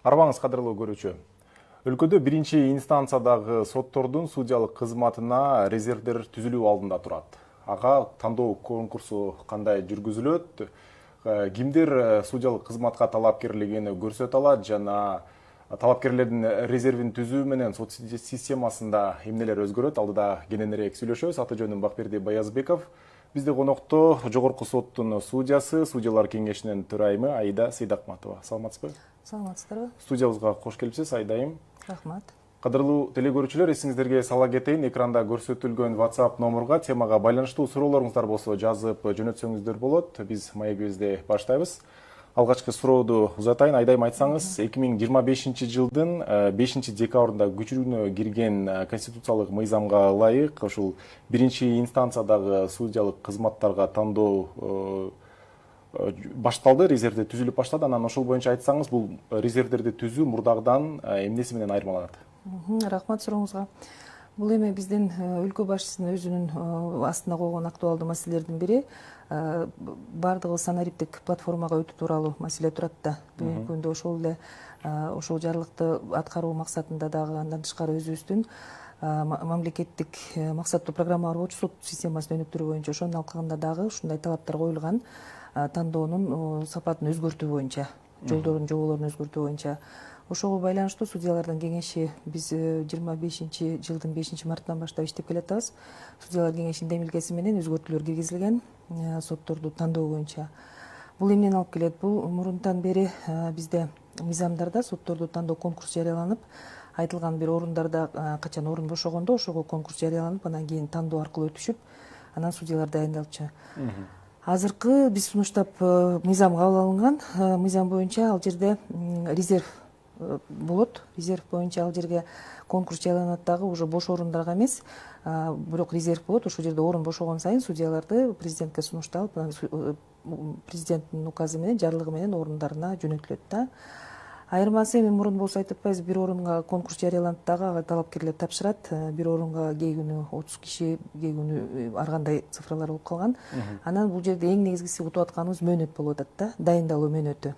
Арбаңыз кадырлуу көрүүчү. Өлкөдө биринчи инстанциядагы соттордун судьялык кызматына резервдер түзүлүү алдында турат. Ага тандоо конкурсу кандай жүргүзүлөт, кимдер судьялык кызматка талапкерлигин көрсөтө алат жана талапкерлердин резервин түзүү менен сот системасында эмнелер өзгөрөт? Алдыда кененирээк сүйлөшөбүз. Аты жөнүм Бакберди Баязбеков. Бизде конокто Жогорку соттун судьясы, судьялар кеңешинин төрайымы Аида Сейдакматова. Саламатсызбы? Саламатсыздарбы? Студиябызга кош келипсиз, Айдайым. Рахмат. Кадырлуу телегөрүүчүлөр, эсиңиздерге сала кетейин, экранда көрсөтүлгөн WhatsApp номурга темага байланыштуу суроолоруңуздар болсо жазып жөнөтсөңүздөр болот. Биз маегибизди баштайбыз. Алгачкы сурооду узатайын. Айдайым, айтсаңыз, 2025-жылдын 5-декабрында күчүнө кирген конституциялык мыйзамга ылайык ушул биринчи инстанциядагы судьялык кызматтарга тандоо башталды, резервде түзүлүп баштады. Анан ошол боюнча айтсаңыз, бул резервдерди түзүү мурдагыдан эмнеси менен айырмаланат? Рахмат сурооңузга. Бул эми биздин өлкө башчысынын өзүнүн астына койгон актуалдуу маселелердин бири бардыгы санариптик платформага өтүү тууралуу маселе турат да. Бүгүнкү күндө ошол эле ошол жарлыкты аткаруу максатында дагы андан тышкары өзүбүздүн мамлекеттик максаттуу программалар болчу сот системасын өнүктүрүү боюнча ошонун алкагында дагы ушундай талаптар коюлган. Тандоонун сапатын өзгөртүү боюнча, жолдордун жоболорун өзгөртүү боюнча. Ошого байланыштуу судьялардын кеңеши биз 25-жылдын 5-мартынан баштап иштеп келатабыз. Судьялар кеңешинин демилгеси менен өзгөртүүлөр киргизилген сотторду тандоо боюнча. Бул эмнени алып келет? Бул мурунтан бери бизде мыйзамдарда сотторду тандоо конкурс жарыяланып, айтылган бир орундарда качан орун бошогондо ошого конкурс жарыяланып, анан кийин тандоо аркылуу өтүшүп, анан судьялар дайындалчу. Азыркы биз сунуштап мыйзам кабыл алынган. Мыйзам боюнча ал жерде резерв болот. Резерв боюнча ал жерге конкурс жарыяланат дагы уже бош орундарга эмес, бирок резерв болот. Ошол жерде орун бошогон сайын судьяларды президентке сунушталып, президенттин указы менен, жарлыгы менен орундарына жөнөтүлөт да. Айырмасы эми мурун болсо айтып атпайбыз, бир орунга конкурс жарыяланат дагы ага талапкерлер тапшырат. Бир орунга кээ күнү 30 киши, кээ күнү ар кандай цифралар болуп калган. Анан бул жерде эң негизгиси утуп атканыбыз мөөнөт болуп атат да, дайындалуу мөөнөтү.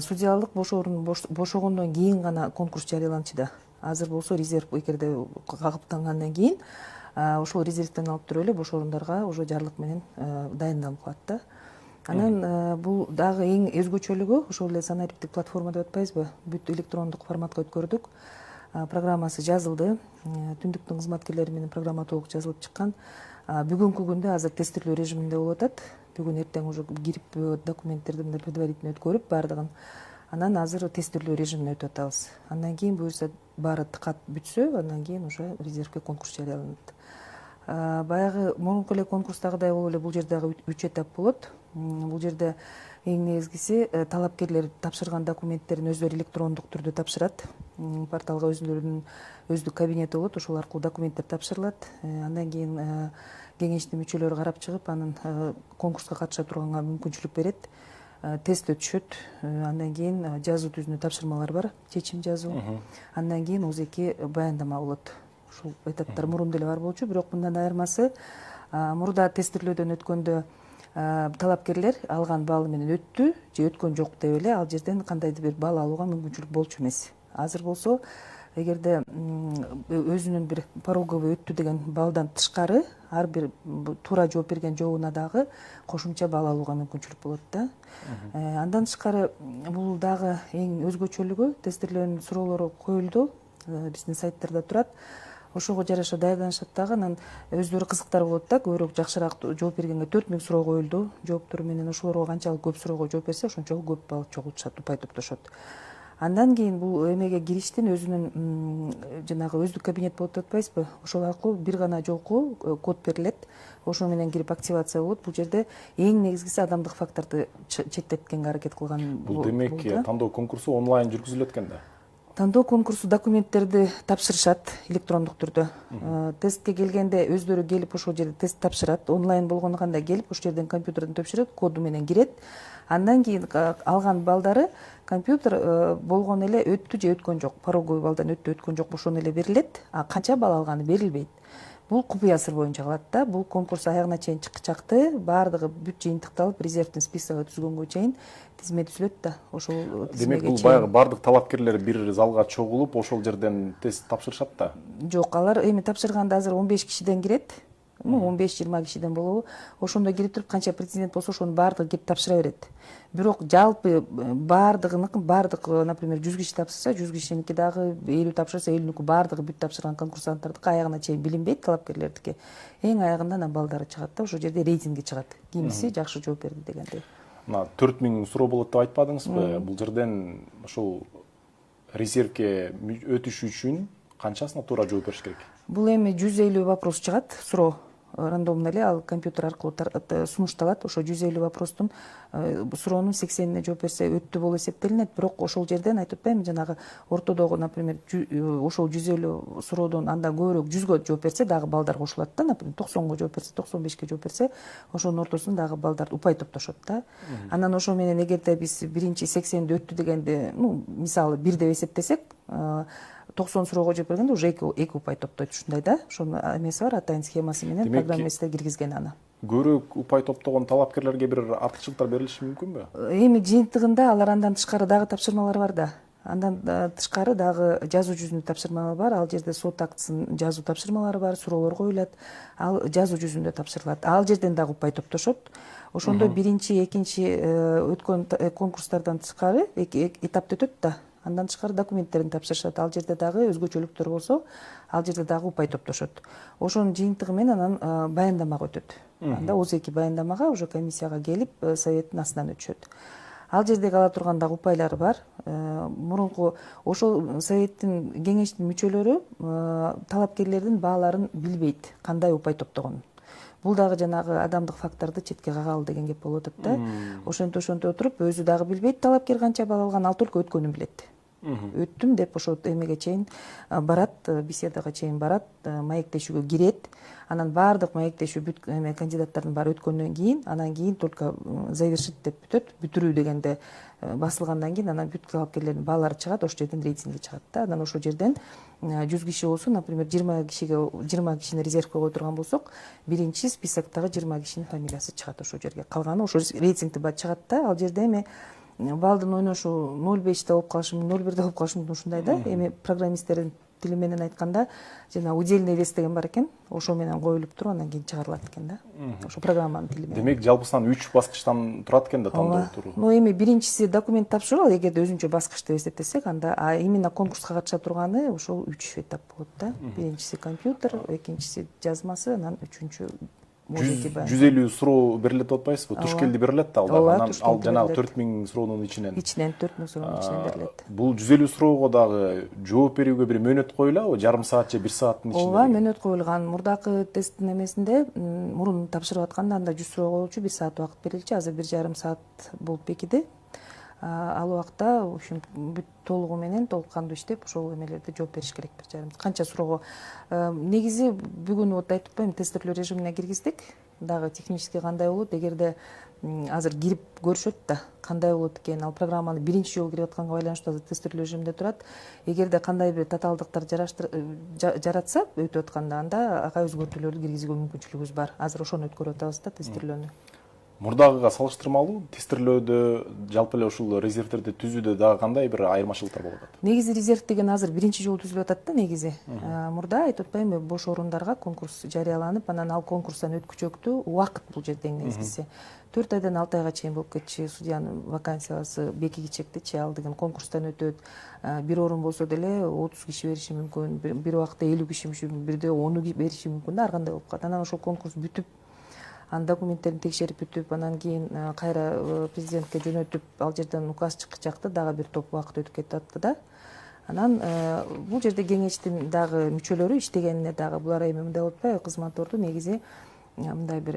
Судьялык бош орун бошогондон кийин гана конкурс жарыяланчу да. Азыр болсо резерв эгерде кагыптангандан кийин ошол резервден алып туруп эле бош орундарга уже жарлык менен дайындалып калат да. Анан бул дагы эң өзгөчөлүгү ошол эле санариптик платформа деп атпайбызбы? Бүт электрондук форматка өткөрдүк. Программасы жазылды. Түндүктүн кызматкерлери менен программа толук жазылып чыккан. Бүгүнкү күндө азыр тестирлөө режиминде болуп атат. Бүгүн эртең уже кирип документтерди предварительно өткөрүп бардыгын. Анан азыр тестирлөө режимине өтүп атабыз. Андан кийин буюрса баары тыкат бүтсө, андан кийин уже резервге конкурс жарыяланат. Баягы мурунку эле конкурстагыдай болуп эле бул жерде дагы 3 этап болот. Бул жерде эң негизгиси талапкерлер тапшырган документтерин өздөрү электрондук түрдө тапшырат. Порталга өзүлөрүнүн өздүк кабинети болот, ошол аркылуу документтер тапшырылат. Андан кийин кеңештин мүчөлөрү карап чыгып, анын конкурска катыша турганга мүмкүнчүлүк берет. Тест өтүшөт. Андан кийин жазуу түзүнүү тапшырмалар бар, чечим жазуу. Андан кийин ОЗЕКи баяндама болот. Ушул этаптар мурун деле бар болчу, бирок мындан айырмасы мурда тестирлөөдөн өткөндө талапкерлер алган баллы менен өттү же өткөн жок деп эле ал жерден кандайдыр бир балл алууга мүмкүнчүлүк болчу эмес. Азыр болсо эгерде өзүнүн бир пороговый өттү деген баллдан тышкары ар бир туура жооп берген жообуна дагы кошумча балл алууга мүмкүнчүлүк болот да. Андан тышкары бул дагы эң өзгөчөлүгү тестирлөөнүн суроолору коюлду, биздин сайттарда турат. Ошого жараша даярданышат дагы, анан өздөрү кызыктар болот да, көбүрөөк жакшыраак жооп бергенге 4000 суроо коюлду. Жооптор менен ошолорго канчалык көп суроого жооп берсе, ошончолук көп балл чогултушат, упай топтошот. Андан кийин бул эмеге кириштин өзүнүн жанагы өздүк кабинет болот деп атпайбызбы? Ошол аркылуу бир гана жолку код берилет. Ошо менен кирип активация болот. Бул жерде эң негизгиси адамдык факторду четтеткенге аракет кылган. Бул демек тандоо конкурсу онлайн жүргүзүлөт экен да. Тандоо конкурсу документтерди тапшырышат электрондук түрдө. Тестке келгенде өздөрү келип ошол жерде тест тапшырат. Онлайн болгондо кандай келип ошол жерден компьютерден тапшырат, коду менен кирет. Андан кийин алган балдары компьютер болгон эле өттү же өткөн жок, пороговый баллдан өттү, өткөн жок, ошону эле берилет. А канча балл алганы берилбейт. Бул купуя сыр боюнча калат да. Бул конкурс аягына чейин чыкчакты. Баардыгы бүт жыйынтыкталып, резервдин списогу түзгөнгө чейин тизме түзүлөт да. Ошол Демек тизмеге бул чейин. баягы бардык талапкерлер бир залга чогулуп, ошол жерден тест тапшырышат да. Жок, алар эми тапшырганда азыр 15 кишиден кирет. 15-20 кишиден болобу. Ошондо кирип туруп канча претендент болсо ошонун баардыгы кирип тапшыра берет. Бирок жалпы баардык, например, 100 киши тапшырса, 100 кишиники дагы 50 тапшырса, 50ники баардыгы бүт тапшырган конкурсанттардыкы аягына чейин билинбейт талапкерлердики. Эң аягында анан балдары чыгат да, ошол жерде рейтинги чыгат. Кимиси жакшы жооп берди дегендей. Мына 4000 суроо болот деп айтпадыңызбы? Бул жерден ошол резервге өтүш үчүн канчасына туура жооп бериш керек? Бул эми 150 вопрос чыгат, суроо рандомно эле ал компьютер аркылуу сунушталат. Ошо 150 вопростун суроонун 80ине жооп берсе өттү болуп эсептелинет. Бирок ошол жерден айтып атпаймынбы, жанагы ортодогу, например, ошол 150 суроодон андан көбүрөөк 100гө жооп берсе дагы балдар кошулат да. Например, 90го жооп берсе, 95ке жооп берсе, ошонун ортосунда дагы балдар упай топтошот да. Анан ошо менен эгерде биз биринчи 80ди өттү дегенде, мисалы 1 деп эсептесек, 90 суроого жооп бергенде уже 2 упай топтойт ушундай да. Ошонун эмеси бар, атайын схемасы менен программистер киргизген аны. Көбүрөөк упай топтогон талапкерлерге бир артыкчылыктар берилиши мүмкүнбү? Эми жыйынтыгында алар андан тышкары дагы тапшырмалар бар да. Андан тышкары дагы жазуу жүзүндө тапшырмалар бар. Ал жерде сот актысын жазуу тапшырмалары бар, суроолор коюлат. Ал жазуу жүзүндө тапшырылат. Ал жерден дагы упай топтошот. Ошондо биринчи, экинчи өткөн конкурстардан тышкары этапты өтөт да. Андан тышкары документтерин тапшырышат. Ал жерде дагы өзгөчөлүктөр болсо, ал жерде дагы упай топтошот. Ошонун жыйынтыгы менен анан баяндамага өтөт. Анда ОЗЭКи баяндамага уже комиссияга келип, советтин астынан өтүшөт. Ал жерде кала турган дагы упайлар бар. Мурунку ошол советтин кеңештин мүчөлөрү талапкерлердин бааларын билбейт, кандай упай топтогонун. Бул дагы жанагы адамдык факторду четке кагалы деген кеп болуп атат да. Ошентип отуруп, өзү дагы билбейт талапкер канча балл алган, ал только өткөнүн билет. Өттүм деп ошо эмеге чейин барат, беседага чейин барат, маектешүүгө кирет. Анан баардык маектешүү бүт кандидаттардын баары өткөндөн кийин, анан кийин только завершить деп бүтөт. Бүтүрүү дегенде басылгандан кийин анан бүт талапкерлердин баалары чыгат, ошол жерден рейтинги чыгат да. Анан ошол жерден 100 киши болсо, например, 20 кишини резервге кое турган болсок, биринчи списоктогу 20 кишинин фамилиясы чыгат ошол жерге. Калганы ошо рейтингти чыгат да. Ал жерде эми балдын ойношу 0,5 болуп калышы мүмкүн, 0,1 болуп калышы мүмкүн, ушундай да. Эми программисттердин тили менен айтканда, жана удельный вес деген бар экен, ошо менен коюлуп туруп, андан кийин чыгарылат экен да. Ошо программанын тили менен. Демек, жалпысынан 3 баскычтан турат экен да тандоо туруу. Эми биринчиси документ тапшыруу, эгерде өзүнчө баскыч деп эсептесек, анда именно конкурска катыша турганы ошол 3 этап болот да. Биринчиси компьютер, экинчиси жазмасы, анан үчүнчү 150 суроо берилет деп атпайсызбы? Туш келди берилет да алда. Ал жанагы 4000 суроонун ичинен. 4000 суроонун ичинен берилет. Бул 150 суроого дагы жооп берүүгө бир мөөнөт коюлабы? Жарым саат же 1 сааттын ичинде? Ооба, мөөнөт коюлган. Мурдакы тесттин эмесинде, мурун тапшырып атканда анда 100 суроо коюлчу, 1 саат убакыт берилчү. Азыр 1,5 саат болуп бекиди. Ал убакта, в общем, бүт толугу менен толуккандуу иштеп, ошол эмелерди жооп бериш керек 1,5. Канча суроого. Негизи бүгүн вот айтып атпаймынбы, тестирлөө режимине киргиздик. Дагы технически кандай болот, эгерде азыр кирип көрүшөт да, кандай болот экен. Ал программаны биринчи жолу кирип атканга байланыштуу азыр тестирлөө режиминде турат. Эгерде кандай бир татаалдыктар жаратса өтүп атканда, анда ага өзгөртүүлөрдү киргизүүгө мүмкүнчүлүгүбүз бар. Азыр ошону өткөрүп атабыз да, тестирлөөнү. Мурдагыга салыштырмалуу тестирлөөдө, жалпы эле ушул резервдерди түзүүдө дагы кандай бир айырмачылыктар болуп атат? Негизи резерв деген азыр биринчи жолу түзүлүп атат да, негизи. Мурда айтып атпаймынбы, бош орундарга конкурс жарыяланып, анан ал конкурстан өткүчөктү убакыт бул жерде эң негизгиси. 4 айдан 6 айга чейин болуп кетчү, судьянын вакансиясы бекиги чектичи, ал деген конкурстан өтөт. Бир орун болсо деле 30 киши бериши мүмкүн, бир убакытта 50 киши бериши мүмкүн, бирде 10 бериши мүмкүн да, ар кандай болуп калат. Анан ошол конкурс бүтүп, анын документтерин текшерип бүтүп, анан кийин кайра президентке жөнөтүп, ал жерден указ чыкчакты, дагы бир топ убакыт өтүп кетип да. Анан бул жерде кеңештин дагы мүчөлөрү иштегенине дагы булар эми мындай болуп атпайбы, кызматорду негизи мындай бир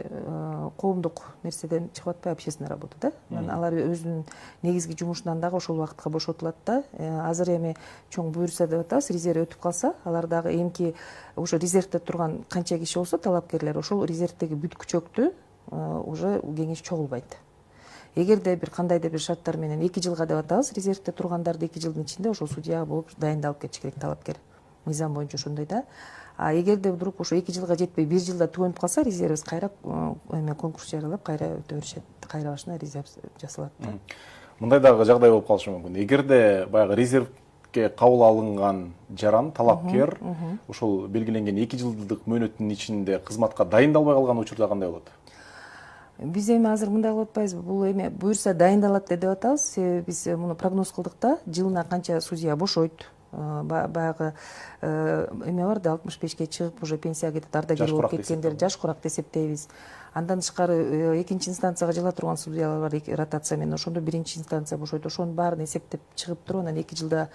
коомдук нерседен чыгып атпайбы, общественная работа да. Анан алар өзүнүн негизги жумушунан дагы ошол убакытка бошотулат да. Азыр эми чоң буюрса деп атабыз, резерв өтүп калса, алар дагы эмки ошо резервде турган канча киши болсо талапкерлер, ошол резервдеги бүт күчөктү уже кеңеш чогулбайт. Эгерде бир кандайдыр бир шарттар менен 2 жылга деп атабыз, резервде тургандарды 2 жылдын ичинде ошол судья болуп дайындалып кетиш керек талапкер. мыйзам боюнча ошондой да. А эгерде вдруг ошо 2 жылга жетпей 1 жылда түгөнүп калса, резервибиз кайра эме конкурс жарыялап кайра өтө беришет. Кайра башына резерв жасалат да. Мындай дагы жагдай болуп калышы мүмкүн. Эгерде баягы резервге кабыл алынган жаран талапкер ошол белгиленген 2 жылдык мөөнөттүн ичинде кызматка дайындалбай калган учурда кандай болот? Биз эми азыр мындай кылып атпайбызбы? Бул эми буюрса дайындалат деп атабыз. Себеби биз муну прогноз кылдык да, жылына канча судья бошойт. Баягы эме бар да, 65-ке чыгып уже пенсияга кетет, ардагер болуп кеткендер жашкураак деп эсептейбиз. Андан тышкары экинчи инстанцияга жыла турган судьялар бар, ротация менен. Ошондо биринчи инстанция бошойт. Ошонун баарын эсептеп чыгып туруп, анан 2 жылда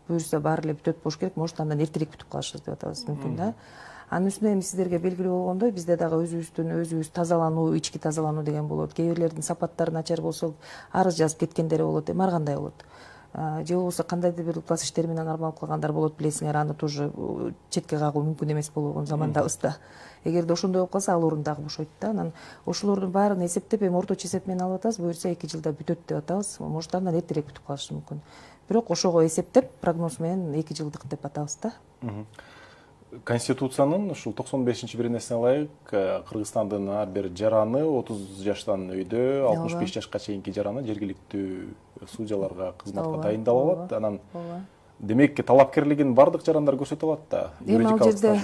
буюрса баары эле бүтөт болуш керек. Может, андан эртерээк бүтүп калышыбыз деп атабыз мүмкүн да. Анын үстүнө эми сиздерге белгилүү болгондой, бизде дагы өзүбүз тазалануу, ички тазалануу деген болот. Кээ бирлердин сапаттары начар болсо, арыз жазып кеткендери болот. Эми ар кандай болот. Же болбосо кандайдыр бир класс иштери менен армалып калгандар болот, билесиңер, аны тоже четке кагуу мүмкүн эмес болгон замандабыз да. Эгерде ошондой болуп калса, ал орун дагы бошойт да. Анан ошолордун баарын эсептеп, эми орточо эсеп менен алып атабыз. Буюрса 2 жылда бүтөт деп атабыз. Может, андан эртерээк бүтүп калышы мүмкүн. Бирок ошого эсептеп, прогноз менен 2 жылдык деп атабыз да. Конституциянын ушул 95-биринесине ылайык Кыргызстандын ар бир жараны 30 жаштан өйдө, 65 жашка чейинки жараны жергиликтүү судьяларга кызматка дайындалып алат. Анан демек талапкерлигин бардык жарандар көрсөтө алат да. Эми ал жерде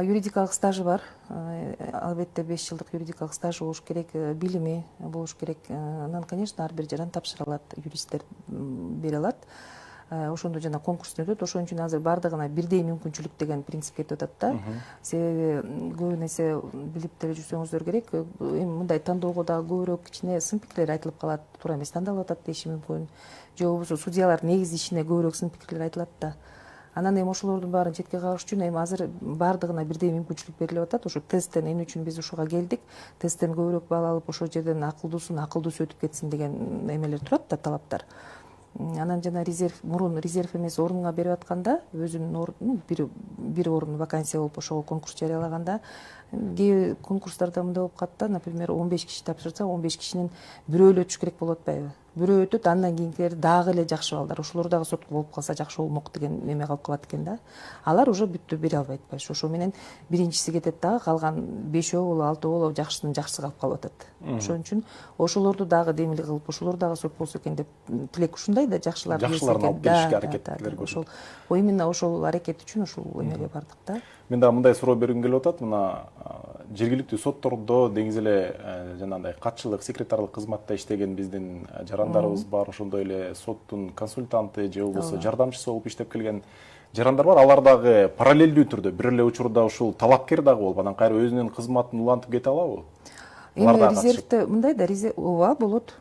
юридикалык стажы бар. Албетте 5 жылдык юридикалык стажы болуш керек, билими болуш керек. Анан, конечно, ар бир жаран тапшыра алат, юристтер бере алат. Ошондо жана конкурстан өтөт. Ошон үчүн азыр бардыгына бирдей мүмкүнчүлүк деген принципке өтүп атат да. Себеби көп нерсе билип деле жүрсөңүздөр керек. Эми мындай тандоого дагы көбүрөөк кичине сын пикирлер айтылып калат, туура эмес тандалып атат деши мүмкүн. Же болбосо судьялар негизи ишине көбүрөөк сын пикирлер айтылат да. Анан эми ошолордун баарын четке кагыш үчүн эми азыр бардыгына бирдей мүмкүнчүлүк берилип атат. Ошо тесттен эмне үчүн биз ошого келдик? Тесттен көбүрөөк балл алып, ошол жерден акылдуусу өтүп кетсин деген эмелер турат да, талаптар. Анан жана мурун резерв эмес орунга берип атканда, өзүнүн бир орун вакансия болуп ошого конкурс жарыялаганда, кээ конкурстарда мындай болуп калат да, например, 15 киши тапшырса, 15 кишинин бирөө эле өтүш керек болуп атпайбы? Бирөө өтөт, андан кийинкилери дагы эле жакшы балдар. Ошолор дагы сотко болуп калса жакшы болмок деген эме калып калат экен да. Алар уже бүттү, бере албайт байш. Ошо менен биринчиси кетет дагы, калган 5өө болобу 6өө болобу жакшысынын жакшысы калып атат. Ошон үчүн ошолорду дагы демилге кылып, ошолор дагы сот болсо экен деп тилек ушундай да, жакшыларды алып келишке аракеттер көрүлөт. Ошол именно ошол аракет үчүн ошол эмеге бардык да. Мен дагы мындай суроо бергим келип атат. Мына жергиликтүү соттордо деңиз эле жанагындай катчылык, секретарлык кызматта иштеген биздин жарандарыбыз бар. Ошондой эле соттун консультанты же болбосо жардамчысы болуп иштеп келген жарандар бар. Алар дагы параллелдүү түрдө бир эле учурда ушул талапкер дагы болуп, анан кайра өзүнүн кызматын улантып кете алабы? Эми резервде мындай да, ооба болот.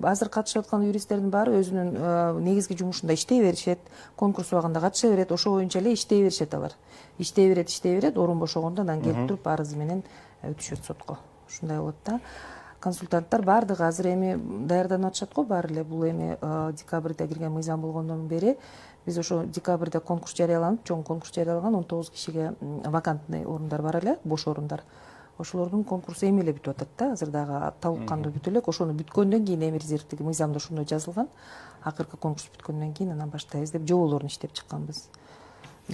Азыр катышып аткан юристтердин баары өзүнүн негизги жумушунда иштей беришет, конкурс убагында катыша берет, ошо боюнча эле иштей беришет алар. Иштей берет, орун бошогондо анан келип туруп арызы менен өтүшөт сотко. Ушундай болот да. Консультанттар бардыгы азыр эми даярданып атышат го, баары эле. Бул эми декабрда кирген мыйзам болгондон бери биз ошо декабрда конкурс жарыяланып, чоң конкурс жарыялаган 19 кишиге вакантный орундар бар эле, бош орундар. Ошолордун конкурсу эми эле бүтүп атат да, азыр дагы талык кандуу бүтө элек. Ошону бүткөндөн кийин эми резервдеги мыйзамда ошондой жазылган. Акыркы конкурс бүткөндөн кийин анан баштайбыз деп жоболорун иштеп чыкканбыз.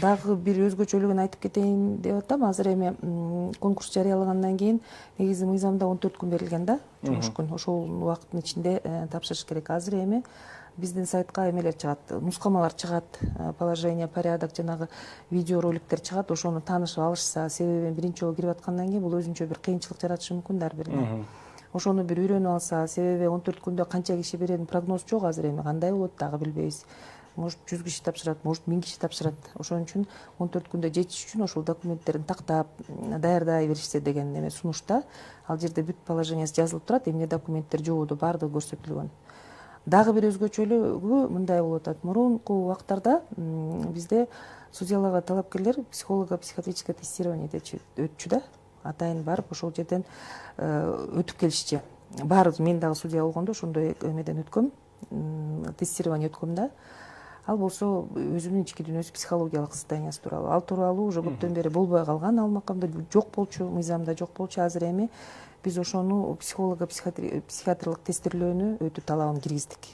Дагы бир өзгөчөлүгүн айтып кетейин деп атам. Азыр эми конкурс жарыялагандан кийин негизи мыйзамда 14 күн берилген да, жумуш күн. Ошол убакыттын ичинде тапшырыш керек. Азыр эми биздин сайтка эмелер чыгат, нускамалар чыгат, положение, порядок, жанагы видеороликтер чыгат. Ошону таанышып алышса, себеби биринчи жолу кирип аткандан кийин бул өзүнчө бир кыйынчылык жаратышы мүмкүн да ар бирине. Ошону бир үйрөнүп алса, себеби 14 күндө канча киши берерин прогноз жок азыр, эми кандай болот дагы билбейбиз. Может 100 киши тапшырат, может 1000 киши тапшырат. Ошон үчүн 14 күндө жетиш үчүн ошол документтерин тактап, даярдай беришсе деген эме сунушта. Ал жерде бүт положениясы жазылып турат, эмне документтер жободо бардыгы көрсөтүлгөн. Дагы бир өзгөчөлүгү мындай болуп атат. Мурунку убактарда бизде судьяларга талапкерлер психолого-психиатрическое тестирование өтчү да. Атайын барып ошол жерден өтүп келишчи. Баары мен дагы судья болгондо ошондой эмеден өткөм, тестирование өткөм да. Ал болсо өзүнүн ички дүйнөсү, психологиялык состояниясы тууралуу. Ал тууралуу уже көптөн бери болбой калган, ал макамда жок болчу, мыйзамда жок болчу. Азыр эми биз ошону психиатрлык тестирлөөнү өтүү талабын киргиздик.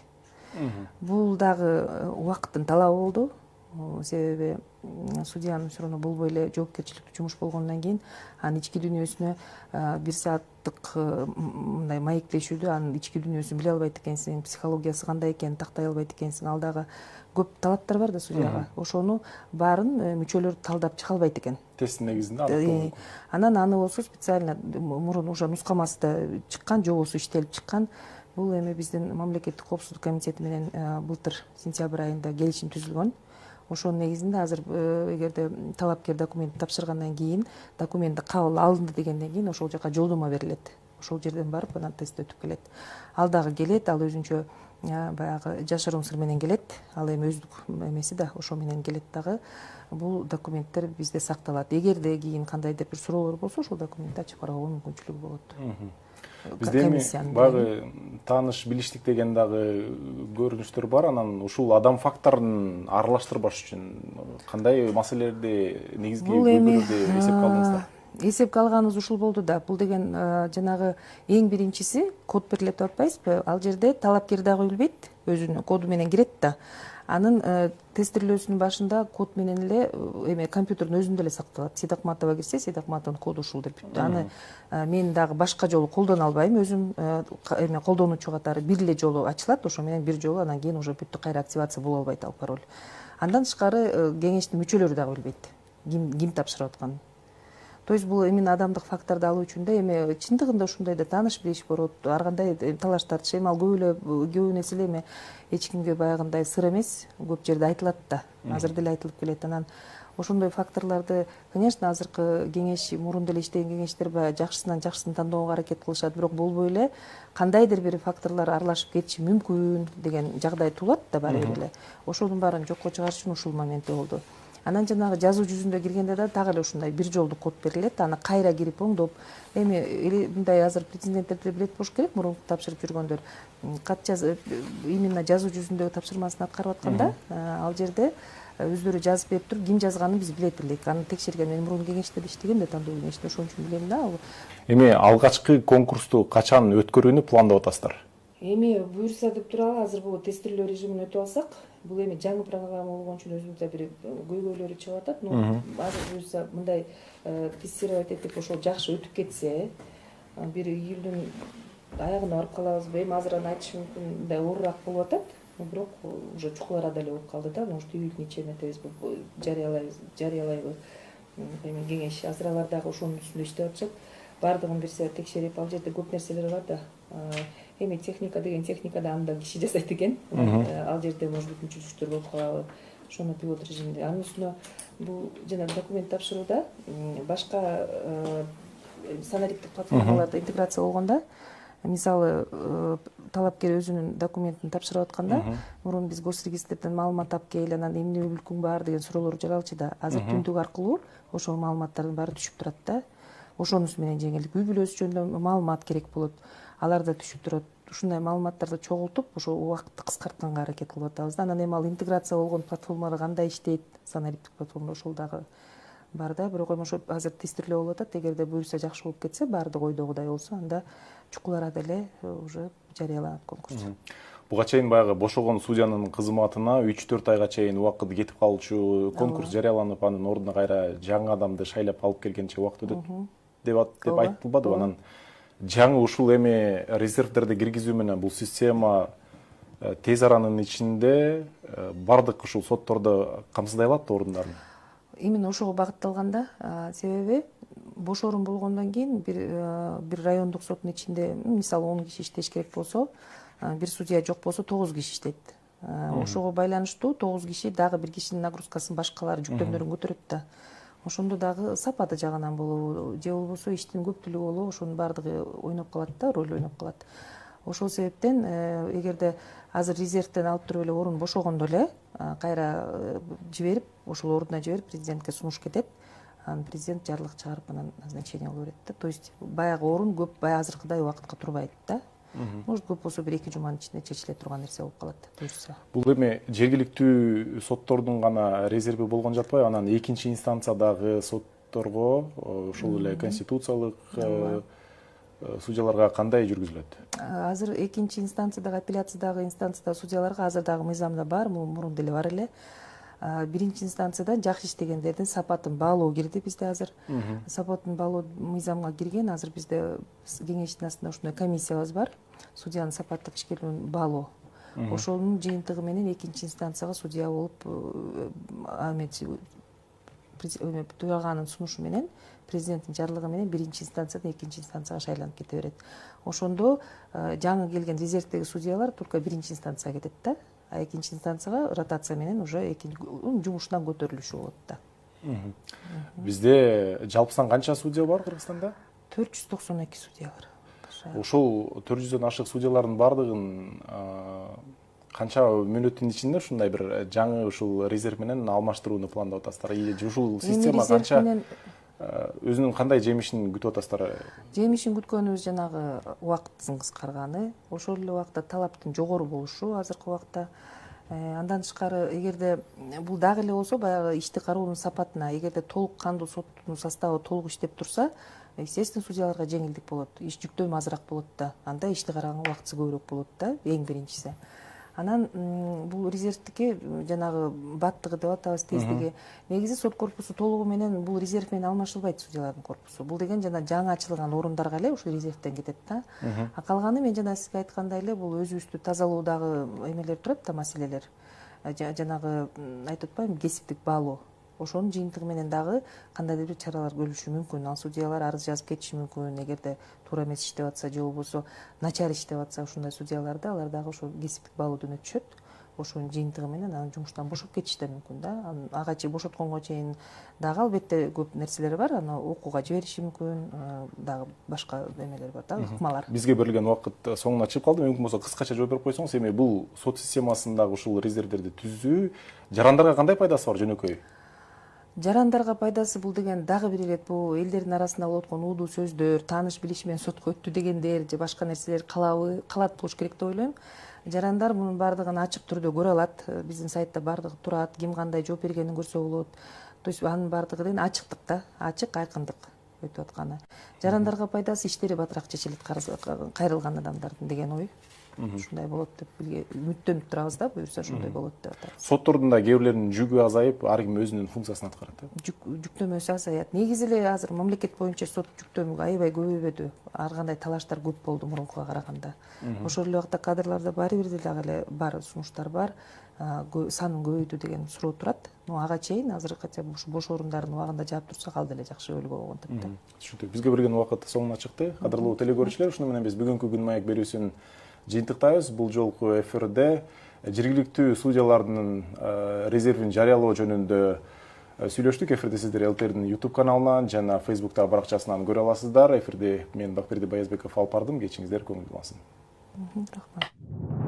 Бул дагы убакыттын талабы болду. Себеби судьянын суроону болбой эле жоопкерчиликтүү жумуш болгондон кийин анын ички дүйнөсүнө 1 сааттык мындай маектешүүдө анын ички дүйнөсүн биле албайт экенсиң, психологиясы кандай экенин тактай албайт экенсиң, ал дагы көп талаптар бар да судьяга. Ошону баарын мүчөлөр талдап чыга албайт экен. Тесттин негизинде аныкталган. Анан аны болсо специально мурун уже нускамасы да чыккан, жобосу иштелип чыккан. Бул эми биздин мамлекеттик коопсуздук комитети менен былтыр сентябрь айында келишим түзүлгөн. Ошонун негизинде азыр эгерде талапкер документ тапшыргандан кийин, документти кабыл алынды дегенден кийин ошол жака жолдомо берилет. Ошол жерден барып анан тест өтүп келет. Ал дагы келет, ал өзүнчө баягы жашыруун сыр менен келет. Ал эми өздүк эмеси да ошо менен келет дагы. Бул документтер бизде сакталат. Эгерде кийин кандайдыр бир суроолор болсо, ошол документти ачып кароого мүмкүнчүлүгү болот. Бизде эми баягы тааныш билиштик деген дагы көрүнүштөр бар. Анан ушул адам факторун аралаштырбаш үчүн кандай маселелерди, негизги көйгөйлөрдү эсепке алдыңыздар? Эсепке алганыбыз ушул болду да. Бул деген жанагы эң биринчиси код берилет деп атпайсызбы? Ал жерде талапкер дагы билбейт, өзүнүн коду менен кирет да. Анын тестирлөөсүнүн башында код менен эле эме компьютердин өзүндө эле сакталат. Сейдакматова кирсе, Сейдакматовдун коду ушул деп бүттү. Аны мен дагы башка жолу колдоно албайм. Өзүм эме колдонуучу катары бир эле жолу ачылат, ошо менен бир жолу анан кийин уже бүттү, кайра активация боло албайт ал пароль. Андан тышкары кеңештин мүчөлөрү дагы билбейт ким тапшырып атканын. То есть бул именно адамдык факторду алуу үчүн да эми чындыгында ушундай да тааныш билиш болот, ар кандай талаш тартыш. Эми ал көп нерсе эми эч кимге баягындай сыр эмес, көп жерде айтылат да. Азыр деле айтылып келет. Анан ошондой факторлорду, конечно, азыркы кеңеш, мурун деле иштеген кеңештер баягы жакшысынан жакшысын тандоого аракет кылышат, бирок болбой эле кандайдыр бир факторлор аралашып кетиши мүмкүн деген жагдай туулат да баары бир эле. Ошонун баарын жокко чыгарыш үчүн ушул моментте болду. Анан жанагы жазуу жүзүндө киргенде да так эле ушундай бир жолдук код берилет. Аны кайра кирип оңдоп, эми мындай азыр президенттер деле билет болуш керек, мурун тапшырып жүргөндөр. Кат жазып, именно жазуу жүзүндөгү тапшырмасын аткарып атканда, ал жерде өздөрү жазып берип туруп, ким жазганын биз билет элек. Аны текшерген, мен мурун кеңеште иштегем да, тандоо кеңеште, ошон үчүн билем да. Эми алгачкы конкурсту качан өткөрүүнү пландап атасыздар? Эми буюрса деп туралы, азыр бул тестирлөө режимин өтүп алсак, бул эми жаңы программа болгон үчүн өзүбүздө бир көйгөйлөрү чыгып атат. Но азыр буюрса мындай тестировать этип ошол жакшы өтүп кетсе, бир июлдун аягына барып калабызбы? Эми азыр аны айтыш мүмкүн, мындай оорураак болуп атат. Бирок уже чукул арада эле болуп калды да. Может, июлдун ичине жарыялайбы эми кеңеш. Азыр алар дагы ошонун үстүндө иштеп атышат. Баардыгын берсе текшерип, ал жерде көп нерселер бар да. Эми техника деген техникада анда киши жасайт экен. Ал жерде может быть мүчүлүштөр болуп калабы. Ошону пилот режимде. Анын үстүнө бул жана документ тапшырууда башка санариптик платформаларда интеграция болгондо, мисалы талапкер өзүнүн документин тапшырып атканда, мурун биз госрегистрден маалымат алып кел, анан эмне мүлкүң бар деген суроолор жаралчу да. Азыр түндүк аркылуу ошол маалыматтардын баары түшүп турат да. Ошонус менен жеңилдик. Үй бүлөсү жөнүндө маалымат керек болот. Алар да түшүп турат. Ушундай маалыматтарды чогултуп, ошо убакытты кыскартканга аракет кылып атабыз да. Анан эми ал интеграция болгон платформалар кандай иштейт, санариптик платформа ошол дагы бар да. Бирок эми ошо азыр тестирлөө болуп атат. Эгерде буюрса жакшы болуп кетсе, баардык ойдогудай болсо, анда чукул арада эле уже жарыяланат конкурс. Буга чейин баягы бошогон судьянын кызматына 3-4 айга чейин убакыт кетип калчу конкурс жарыяланып, анын ордуна кайра жаңы адамды шайлап алып келгенче убакыт өтөт деп айтылбадыбы? Анан жаңы ушул эми резервдерди киргизүү менен бул система тез аранын ичинде бардык ушул соттордо камсыздай алат орундарын? Именно ошого багытталган да. Себеби бош орун болгондон кийин бир райондук соттун ичинде, мисалы 10 киши иштеш керек болсо, бир судья жок болсо 9 киши иштейт. Ошого байланыштуу 9 киши дагы бир кишинин нагрузкасын башкалар жүктөмдөрүн көтөрөт да. Ошондо дагы сапаты жагынан болобу, же болбосо иштин көптүлүгү болобу, ошонун баардыгы ойноп калат да, роль ойноп калат. Ошол себептен эгерде азыр резервден алып туруп эле орун бошогондо эле кайра жиберип, ошол ордуна жиберип президентке сунуш кетет. Анан президент жарлык чыгарып анан назначение кылып берет да. То есть баягы орун көп азыркыдай убакытка турбайт да. Может, көп болсо бир 2 жуманын ичинде чечиле турган нерсе болуп калат буюрса. Бул эми жергиликтүү соттордун гана резерви болгон жатпайбы? Анан экинчи инстанциядагы сотторго, ошол эле конституциялык судьяларга кандай жүргүзүлөт? Азыр экинчи инстанциядагы, апелляциядагы инстанциядагы судьяларга азыр дагы мыйзамда бар, мурун деле бар эле. Биринчи инстанциядан жакшы иштегендердин сапатын баалоо кирди бизде азыр. Сапатын баалоо мыйзамга кирген. Азыр бизде кеңештин астында ушундай комиссиябыз бар. Судьянын сапаттык ишкерлигин баалоо. Ошонун жыйынтыгы менен экинчи инстанцияга судья болуп төраганын сунушу менен президенттин жарлыгы менен биринчи инстанциядан экинчи инстанцияга шайланып кете берет. Ошондо жаңы келген резервдеги судьялар только биринчи инстанцияга кетет да, а экинчи инстанцияга ротация менен уже жумушунан көтөрүлүшү болот да. Бизде жалпы сан канча судья бар Кыргызстанда? 492 судья бар. Ошол 400дөн ашык судьялардын баардыгын канча мүнөттүн ичинде ушундай бир жаңы ушул резерв менен алмаштырууну пландап атасыздар? Ушул система канча өзүнүн кандай жемишин күтүп атасыздар? Жемишин күткөнүбүз жанагы убакыттын кыскарганы, ошол эле убакта талаптын жогору болушу азыркы убакта. Андан тышкары, эгерде бул дагы эле болсо, баягы ишти кароонун сапатына, эгерде толук кандуу соттун составы толук иштеп турса, естественно, судьяларга жеңилдик болот. Иш жүктөмү азыраак болот да. Анда ишти караганга убактысы көбүрөөк болот да, эң биринчиси. Анан бул резервдики жанагы баттыгы деп атабыз, тездиги. Негизи сот корпусу толугу менен бул резерв менен алмашылбайт судьялардын корпусу. Бул деген жана жаңы ачылган орундарга эле ушул резервден кетет да. А калганы мен жана сизге айткандай эле бул өзүбүздү тазалоодагы эмелер турат да, маселелер. Жанагы айтып атпаймынбы, кесиптик баалоо. Ошонун жыйынтыгы менен дагы кандайдыр бир чаралар көрүлүшү мүмкүн. Ал судьялар арыз жазып кетиши мүмкүн, эгерде туура эмес иштеп атса же болбосо начар иштеп атса ушундай судьяларды, алар дагы ошол кесиптик баалоодон өтүшөт. Ошонун жыйынтыгы менен анын жумуштан бошоп кетиши да мүмкүн да. Ага чейин бошотконго чейин дагы албетте көп нерселер бар. Аны окууга жибериши мүмкүн, дагы башка эмелер бар да, ыкмалар. Бизге берилген убакыт соңуна чыгып калды. Мүмкүн болсо кыскача жооп берип койсоңуз, эми бул сот системасындагы ушул резервдерди түзүү жарандарга кандай пайдасы бар, жөнөкөй? Жарандарга пайдасы бул деген дагы бир ирет, бул элдердин арасында болуп аткан уудуу сөздөр, тааныш билиш менен сотко өттү дегендер же башка нерселер калат болуш керек деп ойлойм. Жарандар мунун баардыгын ачык түрдө көрө алат. Биздин сайтта баардыгы турат, ким кандай жооп бергенин көрсө болот. То есть анын баардыгы деген ачыктык да, ачык айкындык өтүп атканы. Жарандарга пайдасы иштери батыраак чечилет, кайрылган адамдардын деген ой. Ушундай болот деп үмүттөнүп турабыз да, буюрса ошондой болот деп атабыз. Соттордун да кээ бирлеринин жүгү азайып, ар ким өзүнүн функциясын аткарат. Жүктөмөсү азаят. Негизи эле азыр мамлекет боюнча сот жүктөмү аябай көбөйбөдү. Ар кандай талаштар көп болду мурункуга караганда. Ошол эле убакта кадрларда баары бир дагы эле бар, сунуштар бар. Санын көбөйтүү деген суроо турат. Но ага чейин азыр хотя бы бош орундарын убагында жаап турсак алды эле жакшы өлгө болгон деп да. Түшүнүктүү. Бизге берилген убакыт соңуна чыкты. Кадырлуу телекөрүүчүлөр, ушуну менен биз бүгүнкү күн маек берүүсүн жыйынтыктайбыз. Бул жолку эфирде жергиликтүү судьялардын резервин жарыялоо жөнүндө сүйлөштүк. Эфирди сиздер ЛТРдин YouTube каналынан жана Facebook'тагы баракчасынан көрө аласыздар. Эфирде мен Бакберди Баязбеков алып бардым. Кечиңиздер көңүл булмасын. Рахмат.